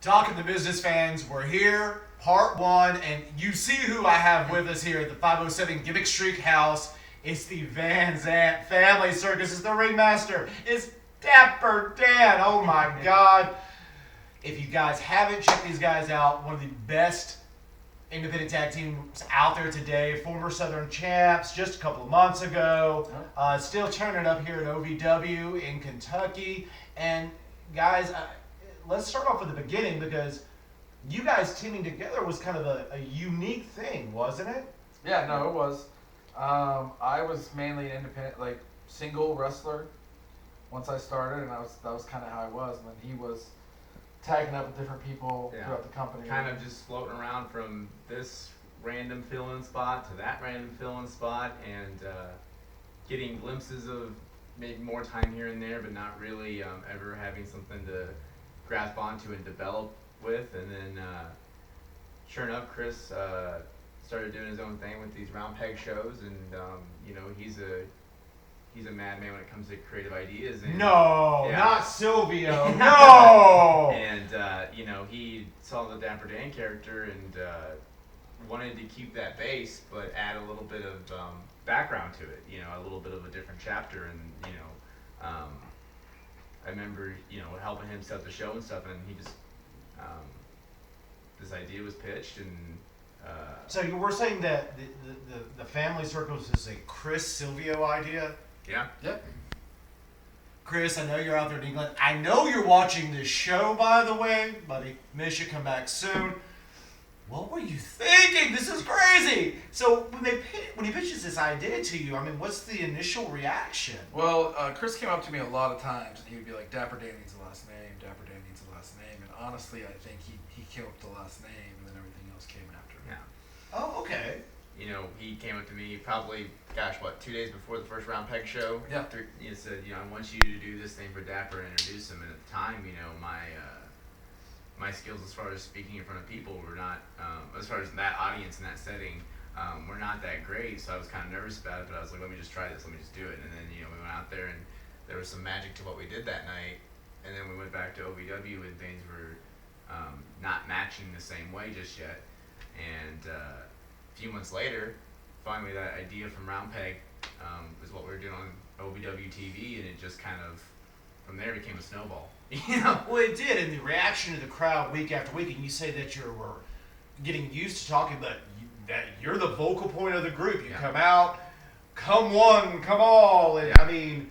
Talking to business fans, we're here, part one, and you see who I have with us here at the 507 Gimmick Streak House. It's the VanZandt family circus. It's the ringmaster. It's Dapper Dan. Oh my God. If you guys haven't checked these guys out, one of the best independent tag teams out there today. Former Southern champs just a couple of months ago. Still turning up here at OVW in Kentucky. And guys, let's start off with the beginning because you guys teaming together was kind of a unique thing, wasn't it? Yeah, no, it was. I was mainly an independent, like single wrestler once I started, and that was kind of how I was. And then he was tagging up with different people throughout the company. Kind of just floating around from this random fill-in spot to that random fill-in spot, and getting glimpses of maybe more time here and there, but not really ever having something to grasp onto and develop with. And then sure enough, Chris started doing his own thing with these round peg shows, and he's a madman when it comes to creative ideas. And, not Silvio. No. And he saw the Dapper Dan character and wanted to keep that base, but add a little bit of background to it. A little bit of a different chapter. And I remember helping him set the show and stuff, and he just this idea was pitched, and so you were saying that the family circus is a Chris Silvio idea? Yeah. Yep. Chris, I know you're out there in England. I know you're watching this show, by the way, buddy. Miss you, come back soon. What were you thinking? This is crazy. So when he pitches this idea to you, I mean, what's the initial reaction? Well, Chris came up to me a lot of times, and he would be like, Dapper Dan needs a last name, Dapper Dan needs a last name. And honestly, I think he came up with the last name, and then everything else came after him. Yeah. Oh, okay. He came up to me probably, 2 days before the first round peg show. Yeah. He said, I want you to do this thing for Dapper and introduce him. And at the time, my skills as far as speaking in front of people were not, as far as that audience and that setting, were not that great. So I was kind of nervous about it, but I was like, let me just try this, let me just do it. And then, we went out there and there was some magic to what we did that night. And then we went back to OVW and things were not matching the same way just yet. And a few months later, finally that idea from Round Peg is what we were doing on OVW TV, and it just kind of, from there, became a snowball. Well, it did, and the reaction of the crowd week after week, and you say that you were getting used to talking, but that you're the vocal point of the group. You come out, come one, come all, and I mean,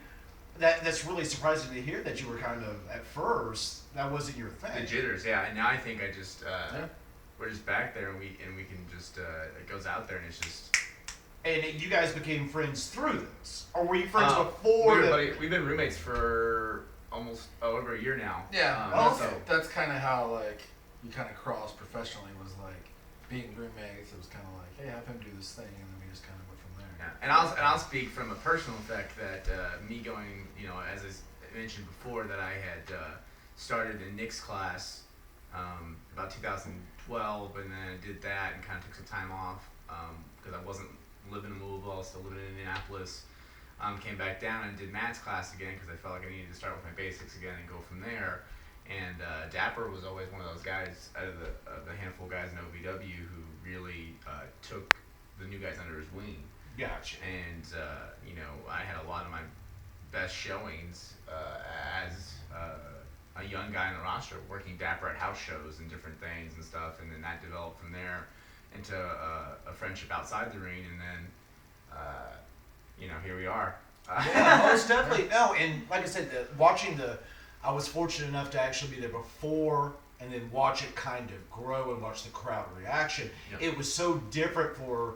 that's really surprising to hear that you were kind of, at first, that wasn't your thing. The jitters, and now I think I just, we're just back there, and we can just, it goes out there, and it's just. And you guys became friends through this, or were you friends before? We've been roommates for almost over a year now. Yeah, that's kind of how you kind of crossed professionally, was like being roommates. It was kind of like, hey, have him do this thing, and then we just kind of went from there. Yeah, and I'll speak from a personal effect that me going, as I mentioned before, that I had started in Nick's class about 2012, and then I did that and kind of took some time off because I wasn't living in Louisville, I was still living in Indianapolis. Came back down and did Matt's class again because I felt like I needed to start with my basics again and go from there. And Dapper was always one of those guys out of the handful of guys in OVW who really took the new guys under his wing. Gotcha. And I had a lot of my best showings as a young guy in the roster, working Dapper at house shows and different things and stuff. And then that developed from there into a friendship outside the ring, and then here we are. Yeah, most definitely. No, and like I said, I was fortunate enough to actually be there before and then watch it kind of grow and watch the crowd reaction. Yep. It was so different for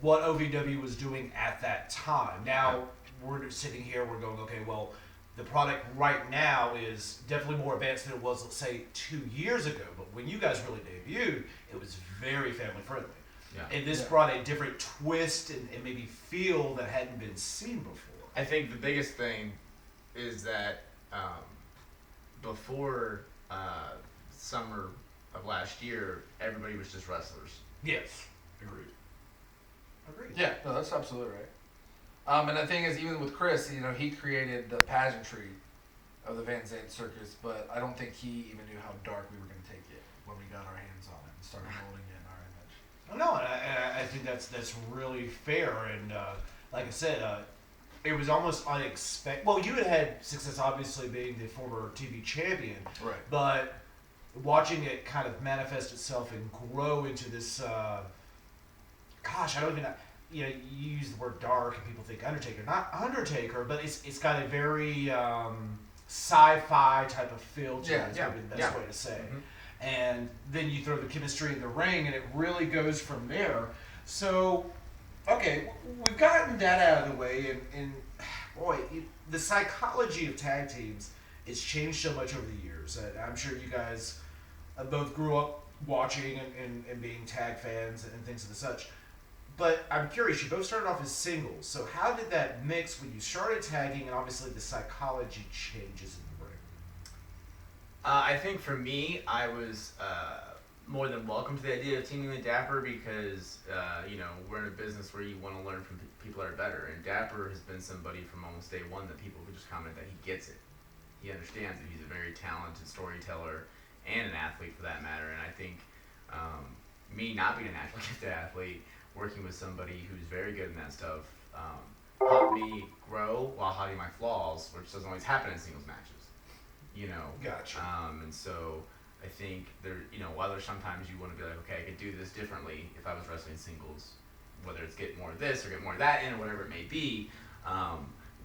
what OVW was doing at that time. Now, we're sitting here, we're going, okay, well, the product right now is definitely more advanced than it was, let's say, 2 years ago. But when you guys really debuted, it was very family friendly. Yeah. And this brought a different twist and maybe feel that hadn't been seen before. I think the biggest thing is that before summer of last year, everybody was just wrestlers. Yes. Agreed. Yeah, no, that's absolutely right. And the thing is, even with Chris, he created the pageantry of the VanZandt circus, but I don't think he even knew how dark we were going to take it when we got our hands on it and started molding it in our image. No, and I think that's really fair. And like I said, it was almost unexpected. Well, you had success, obviously, being the former TV champion. Right. But watching it kind of manifest itself and grow into this, gosh, I don't even know. You know, you use the word dark and people think Undertaker. Not Undertaker, but it's got a very sci-fi type of feel to it. Is maybe the best way to say. Mm-hmm. And then you throw the chemistry in the ring, and it really goes from there. So, okay, we've gotten that out of the way, and boy, the psychology of tag teams has changed so much over the years. I'm sure you guys both grew up watching and being tag fans and things of the such. But I'm curious, you both started off as singles. So how did that mix when you started tagging, and obviously the psychology changes in the ring? I think for me, I was more than welcome to the idea of teaming with Dapper because, you know, we're in a business where you want to learn from people that are better. And Dapper has been somebody from almost day one that people who just comment that he gets it. He understands that he's a very talented storyteller and an athlete for that matter. And I think me not being a naturally gifted athlete, working with somebody who's very good in that stuff, helped me grow while hiding my flaws, which doesn't always happen in singles matches. You know. Gotcha. And so I think there, you know, while there's sometimes you want to be like, okay, I could do this differently if I was wrestling singles, whether it's get more of this or get more of that in or whatever it may be.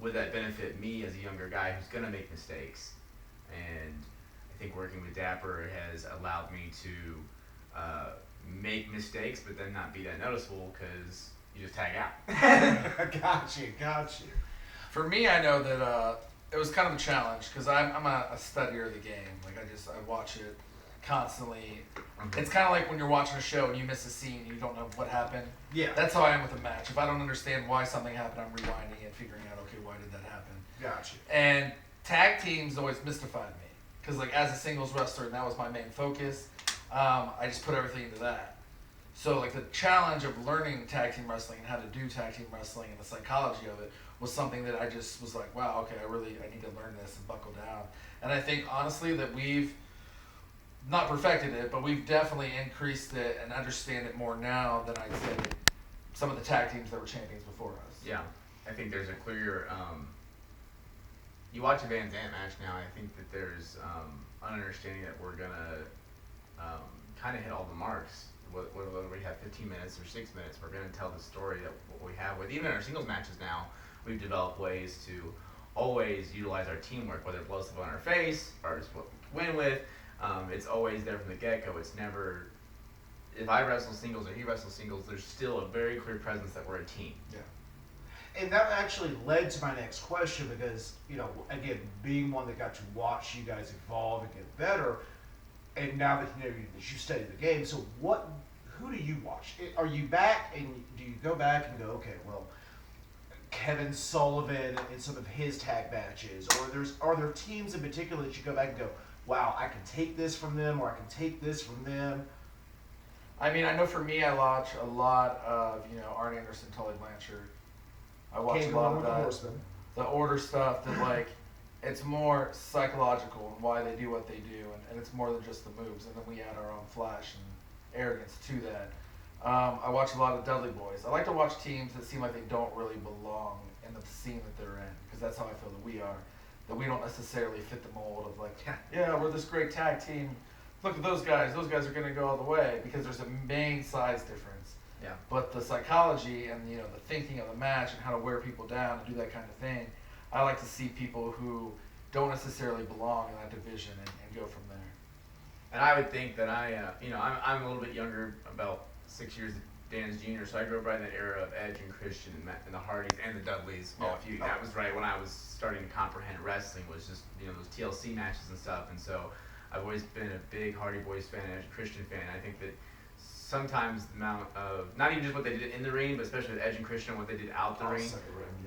Would that benefit me as a younger guy who's gonna make mistakes? And I think working with Dapper has allowed me to make mistakes, but then not be that noticeable because you just tag out. Gotcha. For me, I know that it was kind of a challenge because I'm a studier of the game. Like I watch it constantly. Mm-hmm. It's kind of like when you're watching a show and you miss a scene and you don't know what happened. Yeah. That's how I am with a match. If I don't understand why something happened, I'm rewinding it, figuring out, okay, why did that happen? Gotcha. And tag teams always mystified me because, like, as a singles wrestler, and that was my main focus. I just put everything into that. So, like, the challenge of learning tag team wrestling and how to do tag team wrestling and the psychology of it was something that I just was like, wow, okay, I need to learn this and buckle down. And I think, honestly, that we've not perfected it, but we've definitely increased it and understand it more now than I'd say some of the tag teams that were champions before us. Yeah, I think there's a clear, you watch a VanZandt match now, I think that there's an understanding that we're going to kind of hit all the marks. Whether we have 15 minutes or 6 minutes, we're going to tell the story that what we have with. Even in our singles matches now, we've developed ways to always utilize our teamwork, whether it blows up on our face or it's what we win with. It's always there from the get-go. It's never, if I wrestle singles or he wrestles singles, there's still a very clear presence that we're a team. Yeah. And that actually led to my next question because, you know, again, being one that got to watch you guys evolve and get better, and now that you know that you study the game, so who do you watch? Are you back and do you go back and go, okay, well, Kevin Sullivan and some of his tag matches, or are there teams in particular that you go back and go, wow, I can take this from them, or I can take this from them? I mean, I know for me, I watch a lot of, you know, Arn Anderson, Tully Blanchard. I watch a lot of that, the order stuff that, like, it's more psychological and why they do what they do, and it's more than just the moves, and then we add our own flash and arrogance to that. I watch a lot of Dudley Boys. I like to watch teams that seem like they don't really belong in the scene that they're in, because that's how I feel that we are. That we don't necessarily fit the mold of, like, yeah, we're this great tag team. Look at those guys. Those guys are going to go all the way, because there's a main size difference. Yeah. But the psychology and, you know, the thinking of the match and how to wear people down and do that kind of thing, I like to see people who don't necessarily belong in that division and go from there. And I would think that I'm a little bit younger, about 6 years Dan's junior, so I grew up right in that era of Edge and Christian and the Hardys and the Dudleys. That was right when I was starting to comprehend wrestling, was just, you know, those TLC matches and stuff. And so I've always been a big Hardy Boys fan, Edge and Christian fan. I think that sometimes the amount of, not even just what they did in the ring, but especially with Edge and Christian, what they did out the ring,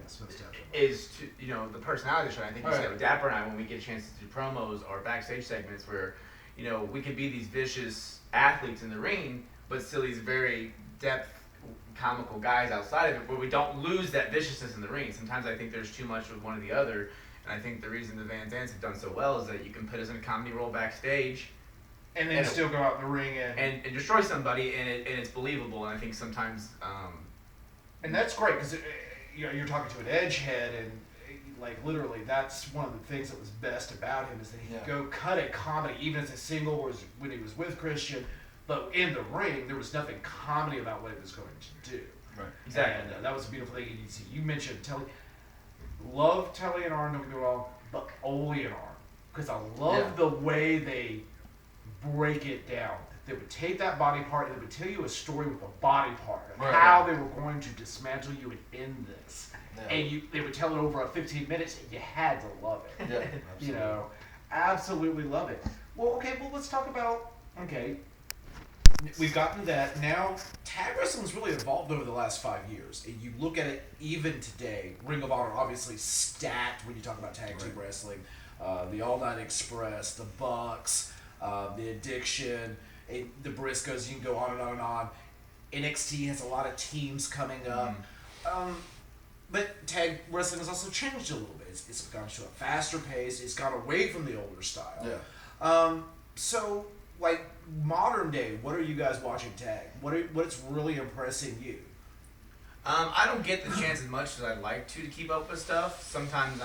yes, most definitely, is to, you know, the personality show. I think you said with Dapper and I, when we get a chance to do promos or backstage segments where, you know, we could be these vicious athletes in the ring, but still these very depth comical guys outside of it, where we don't lose that viciousness in the ring. Sometimes I think there's too much of one or the other, And I think the reason the VanZandts have done so well is that you can put us in a comedy role backstage And then still go out in the ring and destroy somebody, and it's believable. And I think sometimes, and that's great because you're talking to an edge head, and like literally, that's one of the things that was best about him is that he could go cut a comedy even as a single, or when he was with Christian. But in the ring, there was nothing comedy about what he was going to do. Right. Exactly. And that was a beautiful thing. You mentioned Telly. Love Telly and Arn, don't get me wrong, but Ole and Arn. Because I love the way they break it down. They would take that body part and they would tell you a story with a body part of how they were going to dismantle you and end this. Yeah. And they would tell it over 15 minutes and you had to love it. Yeah, you know, absolutely love it. Well, let's talk about, we've gotten that. Now, tag wrestling's really evolved over the last 5 years. And you look at it even today, Ring of Honor obviously stacked when you talk about tag team wrestling. The All Night Express, the Bucks, the Addiction, the Briscoes, you can go on and on and on. NXT has a lot of teams coming up. But tag wrestling has also changed a little bit. It's gone to a faster pace. It's gone away from the older style. Yeah. So, like, modern day, what are you guys watching tag? What's really impressing you? I don't get the chance as much as I'd like to keep up with stuff. Sometimes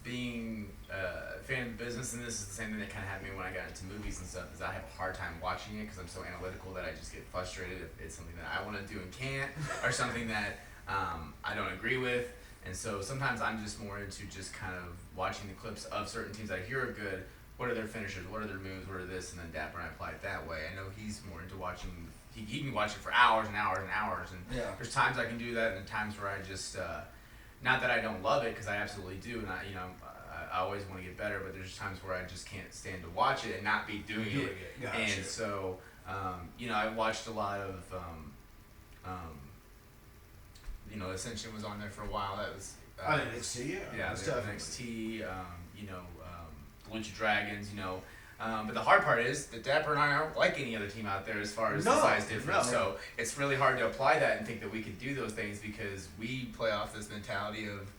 being a fan of the business, and this is the same thing that kind of happened to me when I got into movies and stuff, is I have a hard time watching it because I'm so analytical that I just get frustrated if it's something that I want to do and can't, or something that I don't agree with. And so sometimes I'm just more into just kind of watching the clips of certain teams I hear are good. What are their finishers? What are their moves? What are this? And then Dapper and I apply it that way. I know he's more into watching. He can watch it for hours and hours and hours. And there's times I can do that, and times where I just not that I don't love it, because I absolutely do, and I always want to get better. But there's times where I just can't stand to watch it and not be doing it. Gotcha. And so I watched a lot of Ascension was on there for a while. That was NXT, NXT. Lucha Dragons, but the hard part is that Dapper and I aren't like any other team out there as far as the size difference. So it's really hard to apply that and think that we could do those things, because we play off this mentality of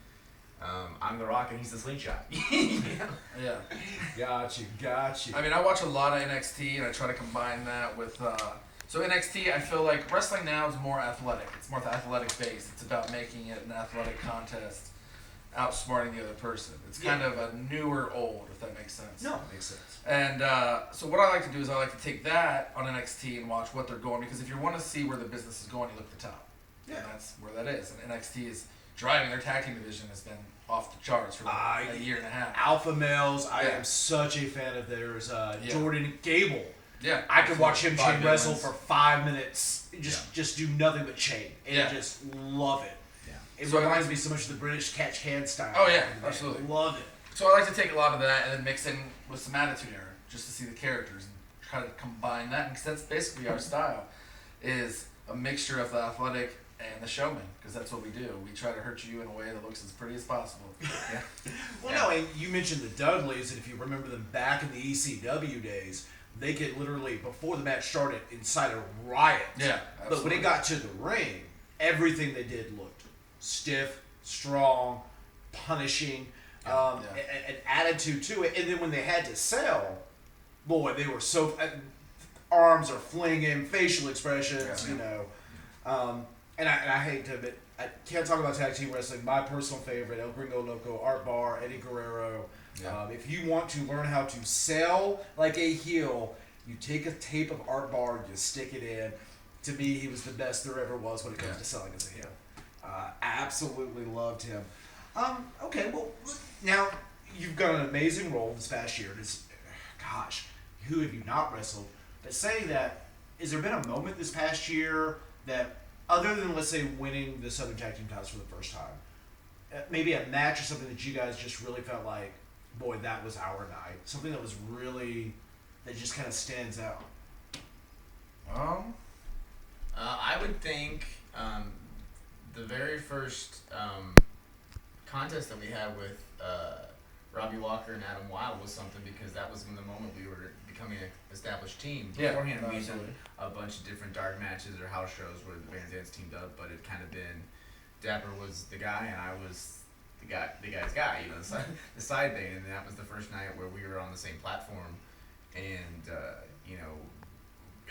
I'm the Rock and he's the Slingshot. Yeah. Got you. I mean, I watch a lot of NXT and I try to combine that with. So NXT, I feel like wrestling now is more athletic. It's more athletic based. It's about making it an athletic contest, outsmarting the other person. It's kind of a newer old, if that makes sense. No, it makes sense. And so what I like to do is I like to take that on NXT and watch what they're going, because if you want to see where the business is going, you look at the top. Yeah. And that's where that is. And NXT is driving their tag team division, has been off the charts for a year and a half. Alpha males, I am such a fan of theirs. Jordan Gable. Yeah. I could watch him chain wrestle for 5 minutes, just do nothing but chain. And just love it. It reminds me so much of the British catch hand style. Oh yeah, absolutely. Love it. So I like to take a lot of that and then mix in with some Attitude Era, just to see the characters and try to combine that, because that's basically our style, is a mixture of the athletic and the showman, because that's what we do. We try to hurt you in a way that looks as pretty as possible. No, and you mentioned the Dudleys, and if you remember them back in the ECW days, they could literally, before the match started, incite a riot. Yeah, absolutely. But when it got to the ring, everything they did looked stiff, strong, punishing, an attitude to it. And then when they had to sell, boy, they were so arms are flinging, facial expressions, And I hate to admit, I can't talk about tag team wrestling. My personal favorite, El Gringo Loco, Art Barr, Eddie Guerrero. Yeah. If you want to learn how to sell like a heel, you take a tape of Art Barr, you stick it in. To me, he was the best there ever was when it comes to selling as a heel. Absolutely loved him. Okay, well, now you've got an amazing role this past year. Gosh, who have you not wrestled? But saying that, has there been a moment this past year that, other than, let's say, winning the Southern Tag Team titles for the first time, maybe a match or something that you guys just really felt like, boy, that was our night? Something that was really, that just kind of stands out? I would think the very first contest that we had with Robbie Walker and Adam Wilde was something, because that was when the moment we were becoming an established team. Beforehand, we did a bunch of different dark matches or house shows where the VanZandts teamed up, but it kind of been Dapper was the guy and I was the guy's guy, you know, the side thing, and that was the first night where we were on the same platform, and you know,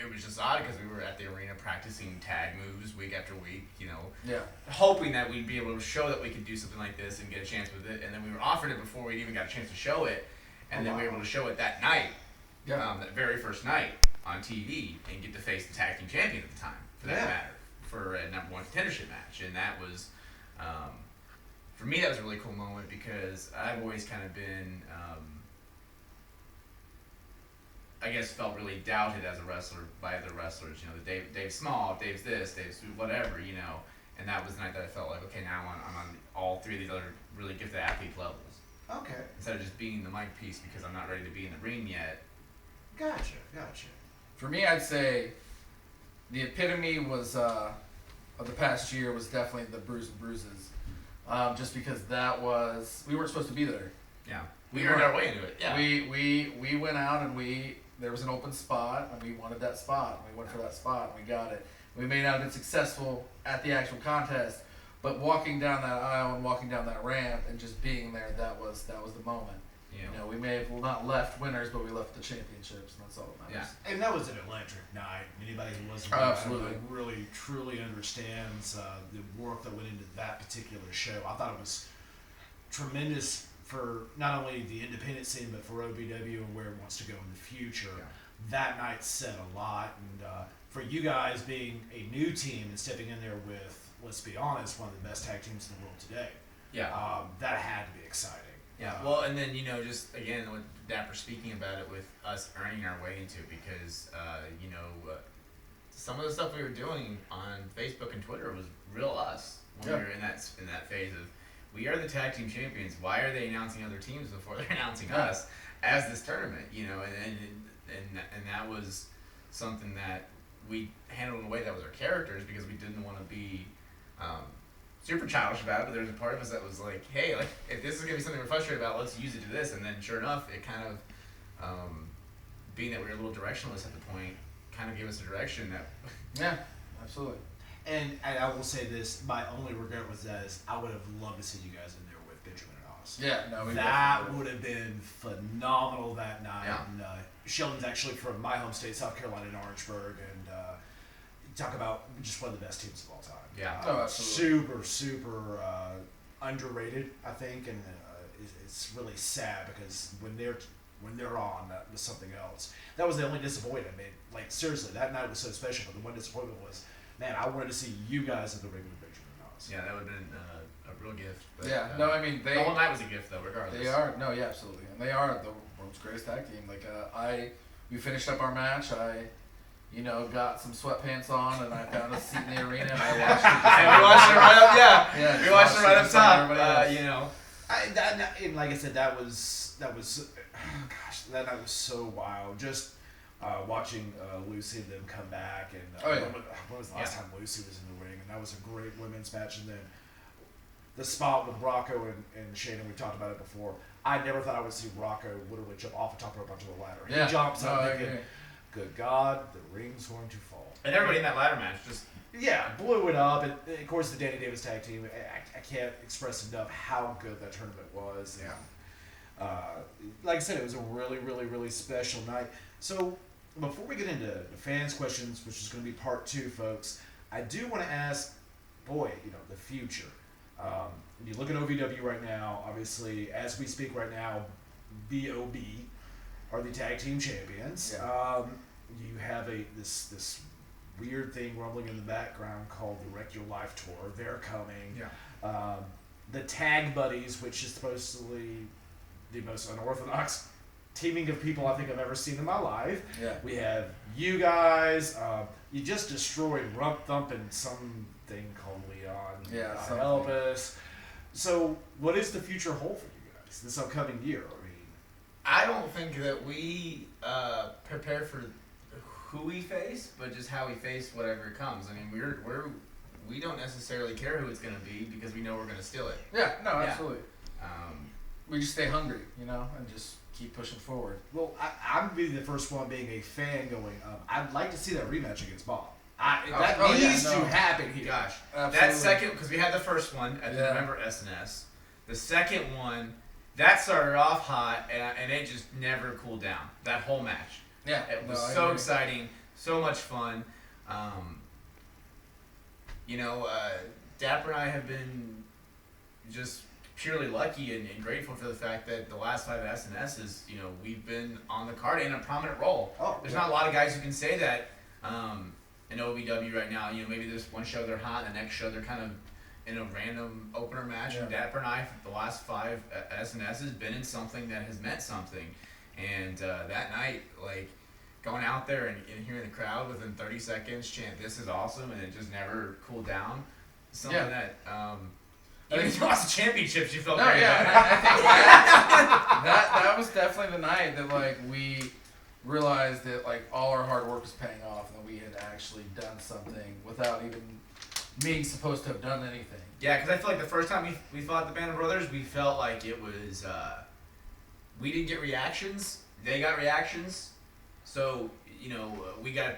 it was just odd because we were at the arena practicing tag moves week after week, you know, hoping that we'd be able to show that we could do something like this and get a chance with it, and then we were offered it before we even got a chance to show it, and then we were able to show it that night, that very first night on TV, and get to face the tag team champion at the time, for that matter, for a number one contendership match, and that was, for me, that was a really cool moment because I've always kind of been, I guess, felt really doubted as a wrestler by other wrestlers. You know, Dave's small, Dave's this, Dave's whatever, you know. And that was the night that I felt like, okay, now I'm on all three of these other really gifted athlete levels. Okay. Instead of just being the mic piece because I'm not ready to be in the ring yet. Gotcha. For me, I'd say the epitome was of the past year was definitely the bruises. Just because we weren't supposed to be there. Yeah. We earned our way into it. Yeah. We went out and there was an open spot and we wanted that spot. And we went for that spot and we got it. We may not have been successful at the actual contest, but walking down that aisle and walking down that ramp and just being there, that was the moment. Yeah. You know, we may have not left winners, but we left the championships, and that's all that matters. Yeah. And that was an electric night. Anybody who wasn't absolutely really truly understands the work that went into that particular show. I thought it was tremendous for not only the independent scene, but for OVW and where it wants to go in the future. Yeah. That night said a lot, and for you guys being a new team and stepping in there with, let's be honest, one of the best tag teams in the world today. Yeah. That had to be exciting. Yeah. Well, and then, you know, just again with Dapper speaking about it, with us earning our way into it, because you know, some of the stuff we were doing on Facebook and Twitter was real us when we were in that phase of, we are the tag team champions. Why are they announcing other teams before they're announcing us as this tournament? You know, and that was something that we handled in a way that was our characters, because we didn't want to be super childish about it. But there's a part of us that was like, hey, like, if this is gonna be something we're frustrated about, let's use it to this. And then sure enough, it kind of, being that we were a little directionless at the point, kind of gave us a direction that. Yeah, absolutely. And I will say this, my only regret was that is I would have loved to see you guys in there with Benjamin and Oz. Yeah, no, that would have been phenomenal that night. Yeah. And Sheldon's actually from my home state, South Carolina, in Orangeburg, and talk about just one of the best teams of all time. Yeah, absolutely. Super underrated, I think, and it's really sad because when they're on, that was something else. That was the only disappointment. I mean, like, seriously, that night was so special, but the one disappointment was, man, I wanted to see you guys in the ring with Benjamin and Oz. Yeah, that would have been a real gift. But, yeah, no, I mean, the whole night was a gift, though, regardless. They are, no, yeah, absolutely, and they are the world's greatest tag team. Like, we finished up our match. You know, got some sweatpants on, and I found a seat in the arena, and I watched it. And we watched it right up, yeah, we watched it right up top. You know, and like I said, that was gosh, that night was so wild. Just watching Lucy and them come back, and when was the last time Lucy was in the ring? And that was a great women's match. And then the spot with Rocco and Shayna, we talked about it before. I never thought I would see Rocco literally jump off the top rope onto the ladder. He jumps up thinking, good God, the ring's going to fall. And everybody in that ladder match just... Yeah, blew it up. And of course, the Danny Davis tag team, I can't express enough how good that tournament was. And, like I said, it was a really, really, really special night. So before we get into the fans' questions, which is going to be part 2, folks, I do want to ask, the future. You look at OVW right now, obviously, as we speak right now, BOB are the tag team champions. Yeah. You have this weird thing rumbling in the background called the Wreck Your Life Tour. They're coming. Yeah. The Tag Buddies, which is supposedly the most unorthodox teaming of people I think I've ever seen in my life. Yeah. We have you guys. You just destroyed Rump Thump and something called Leon. Yeah. Help us. So, what is the future hold for you guys this upcoming year? I don't think that we prepare for who we face, but just how we face whatever comes. I mean, we don't necessarily care who it's going to be because we know we're going to steal it. Yeah, no, absolutely. We just stay hungry, and just keep pushing forward. Well, I'm going to be the first one being a fan going, I'd like to see that rematch against Bob. That needs to happen here. Gosh. Absolutely. That second, because we had the first one at the November SNS. The second one, that started off hot, and it just never cooled down. That whole match. Yeah. It was so exciting, so much fun. Dapper and I have been just purely lucky and grateful for the fact that the last 5 SNSs, we've been on the card in a prominent role. There's not a lot of guys who can say that in OVW right now. Maybe there's one show they're hot, and the next show they're kind of in a random opener match. And Dapper and I, for the last 5 SNSs, been in something that has meant something. And that night, going out there and hearing the crowd within 30 seconds chant, "This is awesome," and it just never cooled down. Something that, even if you lost the championships, you felt great about it. I think that was definitely the night that we realized that all our hard work was paying off, and that we had actually done something without even being supposed to have done anything. Yeah, because I feel like the first time we fought the Band of Brothers, we felt like it was we didn't get reactions, they got reactions. So, we got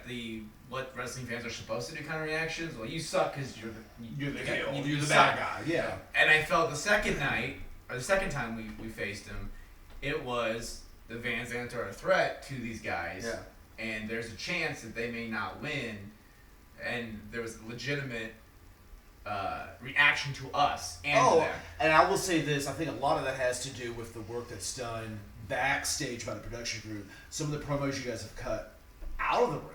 what wrestling fans are supposed to do kind of reactions. Well, you suck because you're the bad guy. Yeah. And I felt the second night, or the second time we faced him, it was the VanZandt are a threat to these guys. Yeah. And there's a chance that they may not win. And there was a legitimate reaction to us and them. And I will say this, I think a lot of that has to do with the work that's done backstage by the production group. Some of the promos you guys have cut out of the ring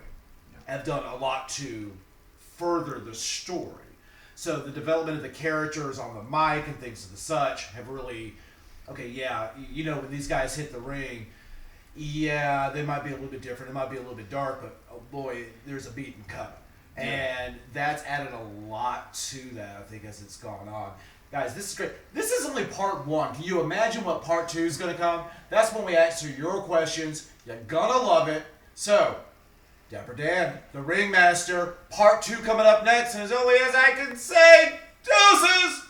have done a lot to further the story. So the development of the characters on the mic and things of the such have really, when these guys hit the ring, they might be a little bit different, it might be a little bit dark, but oh boy, there's a beating coming. And that's added a lot to that, I think, as it's gone on. Guys, this is great. This is only part 1. Can you imagine what part 2 is going to come? That's when we answer your questions. You're going to love it. So, Dapper Dan, the Ringmaster, part 2 coming up next. And as always, I can say, deuces!